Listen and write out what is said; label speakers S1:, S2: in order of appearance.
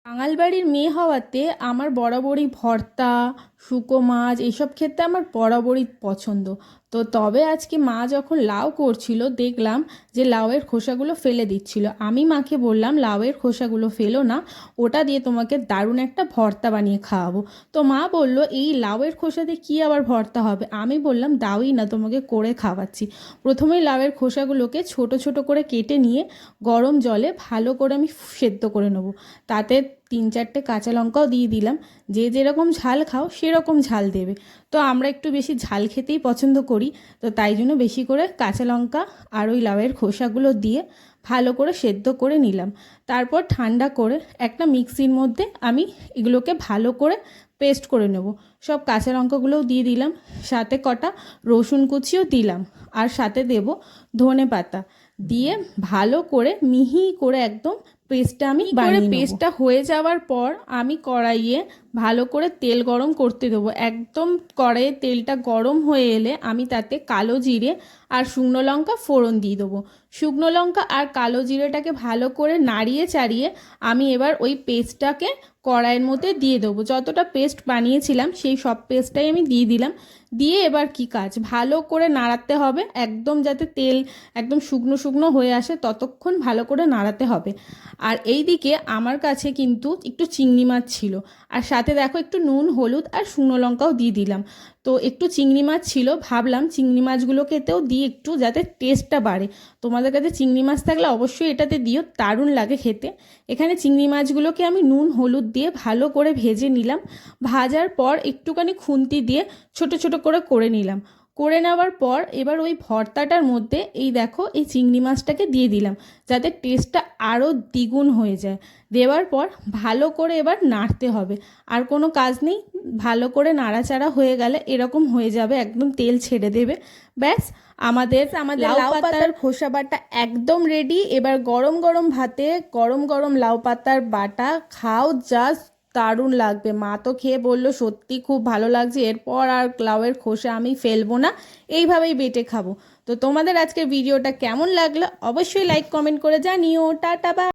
S1: বাঙাল বাড়ির মেয়ে হওয়াতে আমার বরাবরই ভর্তা, শুকো মাছ এইসব খেতে আমার বরাবরই পছন্দ। তবে আজকে মা যখন লাউ করছিল দেখলাম যে লাউয়ের খোসাগুলো ফেলে দিচ্ছিল। আমি মাকে বললাম লাউয়ের খোসাগুলো ফেলো না, ওটা দিয়ে তোমাকে দারুণ একটা ভর্তা বানিয়ে খাওয়াবো। তো মা বলল এই লাউয়ের খোসা দিয়ে কী আবার ভর্তা হবে? আমি বললাম দাওই না, তোমাকে করে খাওয়াচ্ছি। প্রথমেই লাউয়ের খোসাগুলোকে ছোট ছোট করে কেটে নিয়ে গরম জলে ভালো করে আমি সেদ্ধ করে নেবো। তাতে 3-4টে কাঁচা লঙ্কাও দিয়ে দিলাম। যে যেরকম ঝাল খাও সেরকম ঝাল দেবে। তো আমরা একটু বেশি ঝাল খেতেই পছন্দ করি, তো তাই জন্য বেশি করে কাঁচা লঙ্কা আর ওই লাউয়ের খোসাগুলো দিয়ে ভালো করে সেদ্ধ করে নিলাম। তারপর ঠান্ডা করে একটা মিক্সির মধ্যে আমি এগুলোকে ভালো করে পেস্ট করে নেব। সব কাঁচা লঙ্কাগুলোও দিয়ে দিলাম, সাথে কটা রসুন কুচিও দিলাম, আর সাথে দেব ধনে পাতা দিয়ে ভালো করে মিহি করে একদম পেস্টটা আমি বানিয়ে নেব। পেস্টটা হয়ে যাওয়ার পর আমি কড়াইয়ে ভালো করে তেল গরম করতে দেবো। একদম কড়াইয়ে তেলটা গরম হয়ে এলে আমি তাতে কালো জিরে আর শুকনো লঙ্কা ফোড়ন দিয়ে দেবো। শুকনো লঙ্কা আর কালো জিরেটাকে ভালো করে নাড়িয়ে চাড়িয়ে আমি এবার ওই পেস্টটাকে কড়াইয়ের মধ্যে দিয়ে দেবো। যতটা পেস্ট বানিয়েছিলাম সেই সব পেস্টটাই আমি দিয়ে দিলাম। দিয়ে এবার কি কাজ, ভালো করে নাড়াতে হবে একদম, যাতে তেল একদম শুকনো শুকনো হয়ে আসে ততক্ষণ ভালো করে নাড়াতে হবে। আর এই দিকে আমার কাছে কিন্তু একটু চিংড়ি মাছ ছিল, আর সাথে দেখো একটু নুন, হলুদ আর শুকনো লঙ্কাও দিয়ে দিলাম। তো একটু চিংড়ি মাছ ছিল, ভাবলাম চিংড়ি মাছগুলোকেতেও দিই একটু, যাতে টেস্টটা বাড়ে। তোমাদের কাছে চিংড়ি মাছ থাকলে অবশ্যই এটাতে দিও, দারুণ লাগে খেতে। এখানে চিংড়ি মাছগুলোকে আমি নুন হলুদ দিয়ে ভালো করে ভেজে নিলাম। ভাজার পর একটুখানি খুন্তি দিয়ে ছোট ছোট করে নিলাম। করে নেওয়ার পর এবার ওই ভর্তাটার মধ্যে এই দেখো এই চিংড়ি মাছটাকে দিয়ে দিলাম, যাতে টেস্টটা আরও দ্বিগুণ হয়ে যায়। দেওয়ার পর ভালো করে এবার নাড়তে হবে, আর কোনো কাজ নেই। ভালো করে নাড়াচাড়া হয়ে গেলে এরকম হয়ে যাবে, একদম তেল ছেড়ে দেবে। ব্যাস, আমাদের লাউ পাতার খোসা বাটা একদম রেডি। এবার গরম গরম ভাতে গরম গরম লাউ পাতার বাটা খাও, জাস্ট দারুণ লাগবে। মা তো খেয়ে বললো সত্যি খুব ভালো লাগছে, এরপর আর লাউয়ের খোসা আমি ফেলবো না, এইভাবেই বেটে খাবো। তো তোমাদের আজকের ভিডিওটা কেমন লাগলো অবশ্যই লাইক কমেন্ট করে জানিও। টাটা, বাই।